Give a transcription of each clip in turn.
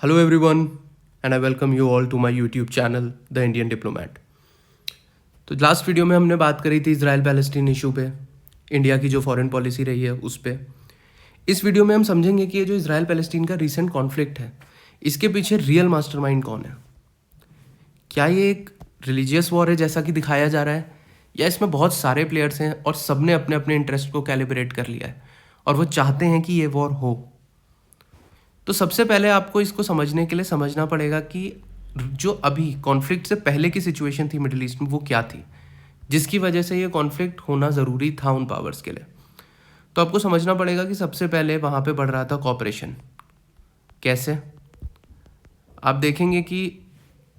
Hello everyone, and I welcome you all to my YouTube channel, The Indian Diplomat. तो last video में हमने बात करी थी इजराइल पैलेस्टीन इशू पे, इंडिया की जो फॉरेन पॉलिसी रही है उस पे। इस वीडियो में हम समझेंगे कि ये जो इजराइल पैलेस्टीन का रीसेंट कॉन्फ्लिक्ट है, इसके पीछे रियल मास्टरमाइंड कौन है। क्या ये एक रिलीजियस वॉर है जैसा कि दिखाया जा रहा है, या इसमें बहुत सारे प्लेयर्स हैं और सब ने अपने अपने इंटरेस्ट को कैलिब्रेट कर लिया है और वो चाहते हैं कि ये वॉर हो। तो सबसे पहले आपको इसको समझने के लिए समझना पड़ेगा कि जो अभी कॉन्फ्लिक्ट से पहले की सिचुएशन थी मिडिल ईस्ट में वो क्या थी, जिसकी वजह से ये कॉन्फ्लिक्ट होना ज़रूरी था उन पावर्स के लिए। तो आपको समझना पड़ेगा कि सबसे पहले वहाँ पे बढ़ रहा था कॉपरेशन। कैसे? आप देखेंगे कि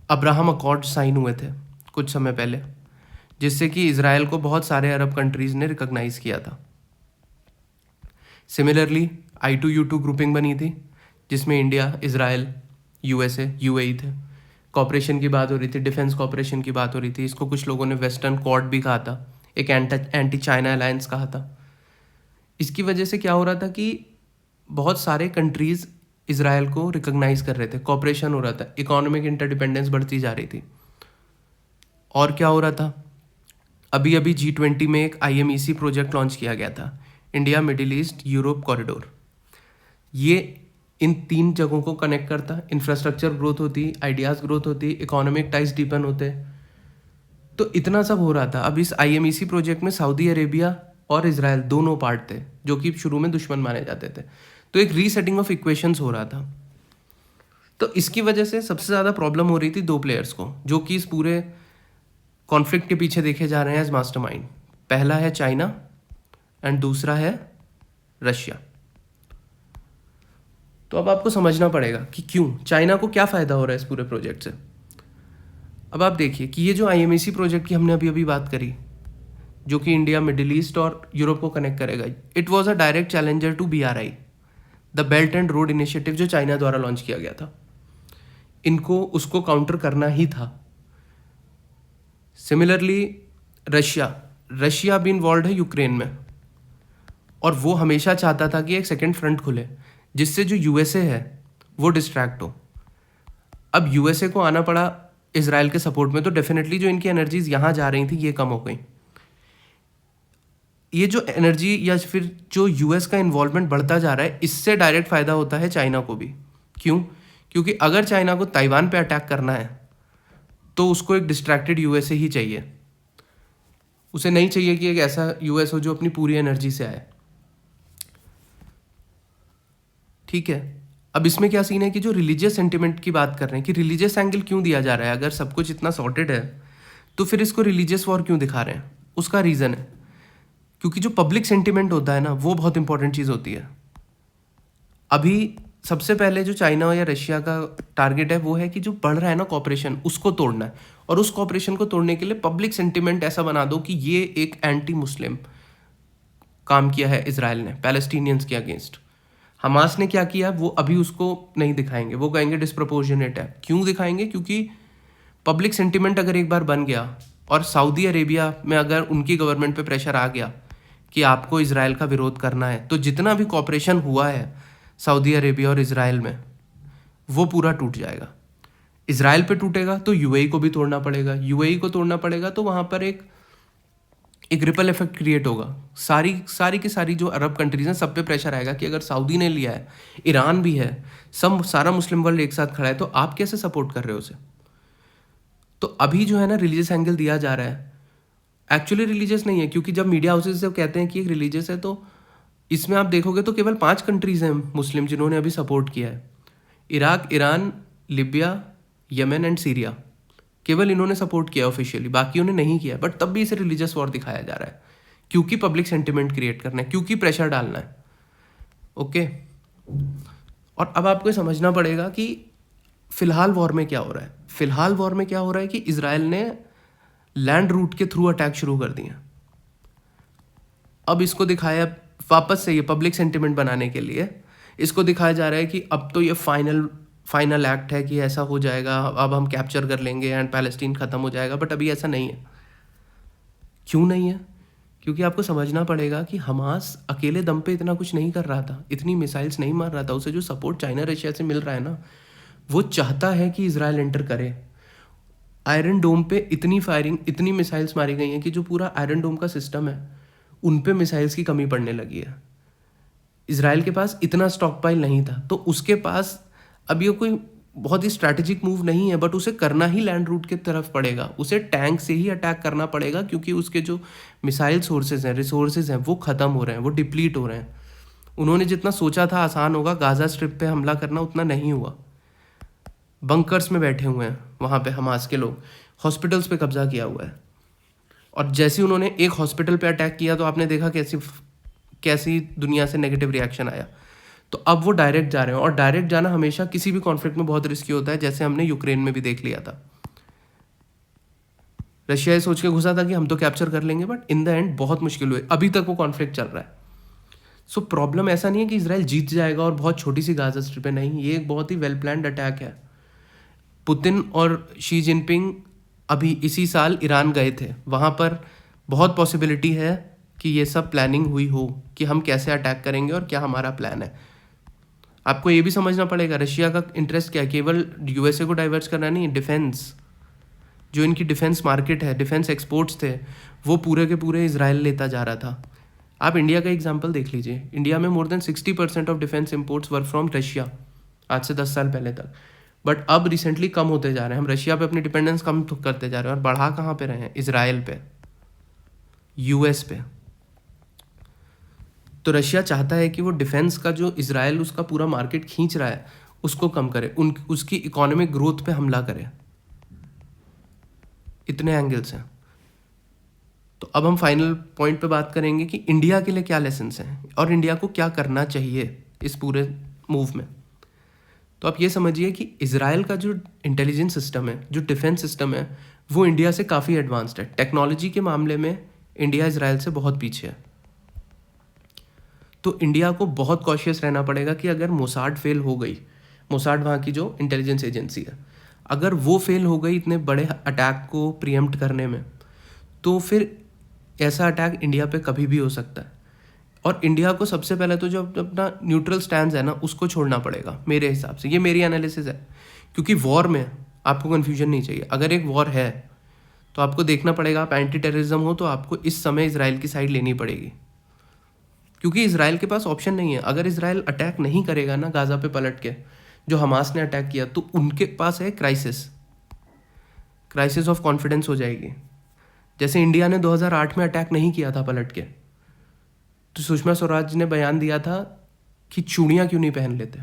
अब्राहम अकॉर्ड साइन हुए थे कुछ समय पहले, जिससे कि इज़राइल को बहुत सारे अरब कंट्रीज़ ने रिकॉग्नाइज़ किया था। सिमिलरली I2U2 ग्रुपिंग बनी थी, जिसमें इंडिया, इजराइल, USA, UAE थे। कॉपरेशन की बात हो रही थी, डिफेंस कॉपरेशन की बात हो रही थी। इसको कुछ लोगों ने वेस्टर्न क्वाड भी कहा था, एक एंटी चाइना अलायंस कहा था। इसकी वजह से क्या हो रहा था कि बहुत सारे कंट्रीज़ इजराइल को रिकॉग्नाइज कर रहे थे, कॉपरेशन हो रहा था, इकोनॉमिक इंटरडिपेंडेंस बढ़ती जा रही थी। और क्या हो रहा था, अभी अभी G20 में एक IMEC प्रोजेक्ट लॉन्च किया गया था, India middle east Europe corridor. ये इन 3 जगहों को कनेक्ट करता, इंफ्रास्ट्रक्चर ग्रोथ होती, आइडियाज़ ग्रोथ होती, इकोनॉमिक टाइज डीपन होते। तो इतना सब हो रहा था। अब इस IMEC प्रोजेक्ट में सऊदी अरेबिया और इजराइल दोनों पार्ट थे, जो कि शुरू में दुश्मन माने जाते थे। तो एक रीसेटिंग ऑफ इक्वेशंस हो रहा था। तो इसकी वजह से सबसे ज़्यादा प्रॉब्लम हो रही थी 2 प्लेयर्स को, जो कि इस पूरे कॉन्फ्लिक्ट के पीछे देखे जा रहे हैं एज मास्टरमाइंड। पहला है चाइना एंड दूसरा है रशिया। तो अब आपको समझना पड़ेगा कि क्यों, चाइना को क्या फ़ायदा हो रहा है इस पूरे प्रोजेक्ट से। अब आप देखिए कि ये जो IMEC प्रोजेक्ट की हमने अभी अभी बात करी, जो कि इंडिया, मिडिल ईस्ट और यूरोप को कनेक्ट करेगा, it was a direct challenger to BRI, the belt and road initiative, जो चाइना द्वारा लॉन्च किया गया था। इनको उसको काउंटर करना ही था। सिमिलरली रशिया भी इन्वॉल्व है यूक्रेन में, और वो हमेशा चाहता था कि एक सेकेंड फ्रंट खुले, जिससे जो USA है वो डिस्ट्रैक्ट हो। अब USA को आना पड़ा इजराइल के सपोर्ट में, तो डेफिनेटली जो इनकी एनर्जीज यहाँ जा रही थी ये कम हो गई। ये जो एनर्जी या फिर जो US का इन्वॉल्वमेंट बढ़ता जा रहा है, इससे डायरेक्ट फ़ायदा होता है चाइना को भी। क्यों? क्योंकि अगर चाइना को ताइवान पे अटैक करना है तो उसको एक डिस्ट्रैक्टेड USA ही चाहिए। उसे नहीं चाहिए कि एक ऐसा US हो जो अपनी पूरी एनर्जी से आए। ठीक है। अब इसमें क्या सीन है कि जो रिलीजियस सेंटिमेंट की बात कर रहे हैं कि रिलीजियस एंगल क्यों दिया जा रहा है, अगर सब कुछ इतना सॉर्टेड है तो फिर इसको रिलीजियस वॉर क्यों दिखा रहे हैं। उसका रीज़न है क्योंकि जो पब्लिक सेंटिमेंट होता है ना, वो बहुत इंपॉर्टेंट चीज़ होती है। अभी सबसे पहले जो चाइना या रशिया का टारगेट है वो है कि जो बढ़ रहा है ना कॉपरेशन, उसको तोड़ना है। और उस कॉपरेशन को तोड़ने के लिए पब्लिक सेंटिमेंट ऐसा बना दो कि ये एक एंटी मुस्लिम काम किया है इजराइल ने पैलेस्टीनियंस के अगेंस्ट। हमास ने क्या किया वो अभी उसको नहीं दिखाएंगे, वो कहेंगे डिस्प्रपोर्शनेट है। क्यों दिखाएंगे? क्योंकि पब्लिक सेंटिमेंट अगर एक बार बन गया और सऊदी अरेबिया में अगर उनकी गवर्नमेंट पे प्रेशर आ गया कि आपको इजराइल का विरोध करना है, तो जितना भी कॉपरेशन हुआ है सऊदी अरेबिया और इजराइल में वो पूरा टूट जाएगा। इजराइल पे टूटेगा तो UAE को भी तोड़ना पड़ेगा, UAE को तोड़ना पड़ेगा तो वहाँ पर एक रिपल इफेक्ट क्रिएट होगा। सारी की सारी जो अरब कंट्रीज हैं सब पे प्रेशर आएगा कि अगर सऊदी ने लिया है, ईरान भी है, सारा मुस्लिम वर्ल्ड एक साथ खड़ा है, तो आप कैसे सपोर्ट कर रहे हो उसे। तो अभी जो है ना रिलीजियस एंगल दिया जा रहा है, एक्चुअली रिलीजियस नहीं है, क्योंकि जब मीडिया हाउसेज से कहते हैं कि एक रिलीजियस है, तो इसमें आप देखोगे तो केवल 5 कंट्रीज हैं मुस्लिम जिन्होंने अभी सपोर्ट किया है। Iraq, Iran, Libya, Yemen and Syria, केवल इन्होंने सपोर्ट किया ऑफिशियली, बाकियों ने नहीं किया। बट तब भी इसे रिलीजियस वॉर दिखाया जा रहा है, क्योंकि पब्लिक सेंटिमेंट क्रिएट करना है, क्योंकि प्रेशर डालना है। ओके। और अब आपको समझना पड़ेगा कि फिलहाल वॉर में क्या हो रहा है। फिलहाल वॉर में क्या हो रहा है कि इजराइल ने लैंड रूट के थ्रू अटैक शुरू कर दिए। अब इसको दिखाया वापस से, ये पब्लिक सेंटिमेंट बनाने के लिए इसको दिखाया जा रहा है कि अब तो ये फाइनल एक्ट है कि ऐसा हो जाएगा, अब हम कैप्चर कर लेंगे एंड पैलेस्टीन ख़त्म हो जाएगा। बट अभी ऐसा नहीं है। क्यों नहीं है? क्योंकि आपको समझना पड़ेगा कि हमास अकेले दम पे इतना कुछ नहीं कर रहा था, इतनी मिसाइल्स नहीं मार रहा था। उसे जो सपोर्ट चाइना रशिया से मिल रहा है ना, वो चाहता है कि इजराइल एंटर करे। आयरन डोम पे इतनी फायरिंग, इतनी मिसाइल्स मारी गई हैं कि जो पूरा आयरन डोम का सिस्टम है उन पे मिसाइल्स की कमी पड़ने लगी है। इजराइल के पास इतना स्टॉक पाइल नहीं था, तो उसके पास अब ये कोई बहुत ही स्ट्रैटेजिक मूव नहीं है, बट उसे करना ही लैंड रूट की तरफ पड़ेगा। उसे टैंक से ही अटैक करना पड़ेगा, क्योंकि उसके जो मिसाइल सोर्सेज हैं, रिसोर्सेज हैं, वो ख़त्म हो रहे हैं, वो डिप्लीट हो रहे हैं। उन्होंने जितना सोचा था आसान होगा गाज़ा स्ट्रिप पे हमला करना, उतना नहीं हुआ। बंकर्स में बैठे हुए हैं वहाँ पे हमास के लोग, हॉस्पिटल्स पे कब्जा किया हुआ है। और जैसे ही उन्होंने एक हॉस्पिटल पे अटैक किया तो आपने देखा कैसी दुनिया से नेगेटिव रिएक्शन आया। तो अब वो डायरेक्ट जा रहे हैं, और डायरेक्ट जाना हमेशा किसी भी कॉन्फ्लिक्ट में बहुत रिस्की होता है, जैसे हमने यूक्रेन में भी देख लिया था। रशिया ये सोच के घुसा था कि हम तो कैप्चर कर लेंगे, बट इन द एंड बहुत मुश्किल हुई। अभी तक वो कॉन्फ्लिक्ट चल रहा है। सो प्रॉब्लम ऐसा नहीं है कि इजराइल जीत जाएगा और बहुत छोटी सी गाजा स्ट्रिप है, नहीं, ये एक बहुत ही वेल प्लान्ड अटैक है। पुतिन और शी जिनपिंग अभी इसी साल ईरान गए थे, वहाँ पर बहुत पॉसिबिलिटी है कि ये सब प्लानिंग हुई हो कि हम कैसे अटैक करेंगे और क्या हमारा प्लान है। आपको ये भी समझना पड़ेगा रशिया का इंटरेस्ट क्या है, केवल यूएसए को डाइवर्ट करना नहीं, डिफेंस, जो इनकी डिफेंस मार्केट है, डिफेंस एक्सपोर्ट्स थे, वो पूरे के पूरे इजराइल लेता जा रहा था। आप इंडिया का एग्जाम्पल देख लीजिए, इंडिया में more than 60% of defence imports were from Russia आज से 10 साल पहले तक। बट अब रिसेंटली कम होते जा रहे हैं, हम रशिया पे अपनी डिपेंडेंस कम करते जा रहे हैं, और बढ़ा कहाँ पे रहे हैं, इजराइल पे, यूएस पे। तो रशिया चाहता है कि वो डिफेंस का जो इजराइल उसका पूरा मार्केट खींच रहा है उसको कम करे, उसकी इकोनॉमिक ग्रोथ पे हमला करे। इतने एंगल्स हैं। तो अब हम फाइनल पॉइंट पे बात करेंगे कि इंडिया के लिए क्या लेसन्स हैं और इंडिया को क्या करना चाहिए इस पूरे मूव में। तो आप ये समझिए कि इजराइल का जो इंटेलिजेंस सिस्टम है, जो डिफेंस सिस्टम है, वो इंडिया से काफ़ी एडवांस्ड है। टेक्नोलॉजी के मामले में इंडिया इजराइल से बहुत पीछे है। तो इंडिया को बहुत कॉशियस रहना पड़ेगा कि अगर मोसाड फेल हो गई, मोसाड वहाँ की जो इंटेलिजेंस एजेंसी है, अगर वो फेल हो गई इतने बड़े अटैक को प्रीएम्प्ट करने में, तो फिर ऐसा अटैक इंडिया पे कभी भी हो सकता है। और इंडिया को सबसे पहले तो जो अपना न्यूट्रल स्टैंड है ना, उसको छोड़ना पड़ेगा मेरे हिसाब से। ये मेरी एनालिसिस है, क्योंकि वॉर में आपको कन्फ्यूजन नहीं चाहिए। अगर एक वॉर है तो आपको देखना पड़ेगा, आप एंटी टेररिज्म हो तो आपको इस समय इजराइल की साइड लेनी पड़ेगी, क्योंकि इजराइल के पास ऑप्शन नहीं है। अगर इजराइल अटैक नहीं करेगा ना गाज़ा पे पलट के, जो हमास ने अटैक किया, तो उनके पास है क्राइसिस ऑफ कॉन्फिडेंस हो जाएगी। जैसे इंडिया ने 2008 में अटैक नहीं किया था पलट के, तो सुषमा स्वराज ने बयान दिया था कि चूड़ियाँ क्यों नहीं पहन लेते।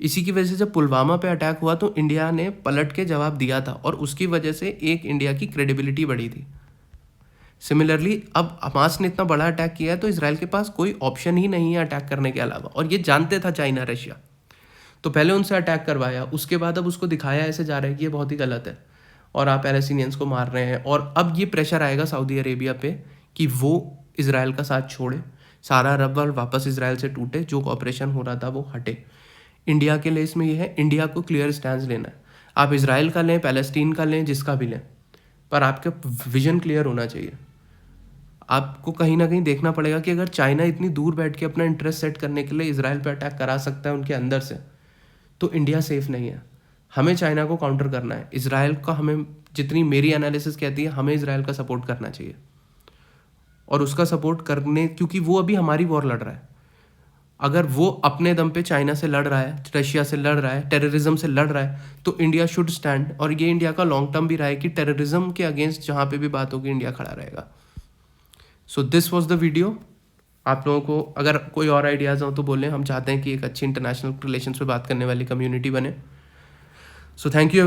इसी की वजह से जब पुलवामा पे अटैक हुआ तो इंडिया ने पलट के जवाब दिया था, और उसकी वजह से एक इंडिया की क्रेडिबिलिटी बढ़ी थी। सिमिलरली अब हमास ने इतना बड़ा अटैक किया है तो इसराइल के पास कोई ऑप्शन ही नहीं है अटैक करने के अलावा, और ये जानते था चाइना रशिया, तो पहले उनसे अटैक करवाया, उसके बाद अब उसको दिखाया ऐसे जा रहा है कि ये बहुत ही गलत है और आप पैलेस्टीनियंस को मार रहे हैं। और अब ये प्रेशर आएगा सऊदी अरेबिया पे कि वो इसराइल का साथ छोड़े, सारा अरब वर्ल्ड वापस इसराइल से टूटे, जो कॉपरेशन हो रहा था वो हटे। इंडिया के लिए इसमें यह है, इंडिया को क्लियर स्टैंड लेना है। आप इसराइल का लें, पैलेस्टीन का लें, जिसका भी लें, पर आपका विजन क्लियर होना चाहिए। आपको कहीं ना कहीं देखना पड़ेगा कि अगर चाइना इतनी दूर बैठ के अपना इंटरेस्ट सेट करने के लिए इसराइल पे अटैक करा सकता है उनके अंदर से, तो इंडिया सेफ नहीं है। हमें चाइना को काउंटर करना है। इसराइल का हमें, जितनी मेरी एनालिसिस कहती है, हमें इसराइल का सपोर्ट करना चाहिए, और उसका सपोर्ट करने, क्योंकि वो अभी हमारी वॉर लड़ रहा है। अगर वो अपने दम पे चाइना से लड़ रहा है, रशिया से लड़ रहा है, टेररिज्म से लड़ रहा है, तो इंडिया शुड स्टैंड। और ये इंडिया का लॉन्ग टर्म भी रहा है कि टेररिज्म के अगेंस्ट जहाँ पे भी बात होगी इंडिया खड़ा रहेगा। So this was the video. आप लोगों को अगर कोई और आइडियाज़ हो तो बोलें, हम चाहते हैं कि एक अच्छी इंटरनेशनल रिलेशंस पे बात करने वाली कम्युनिटी बने। So thank you.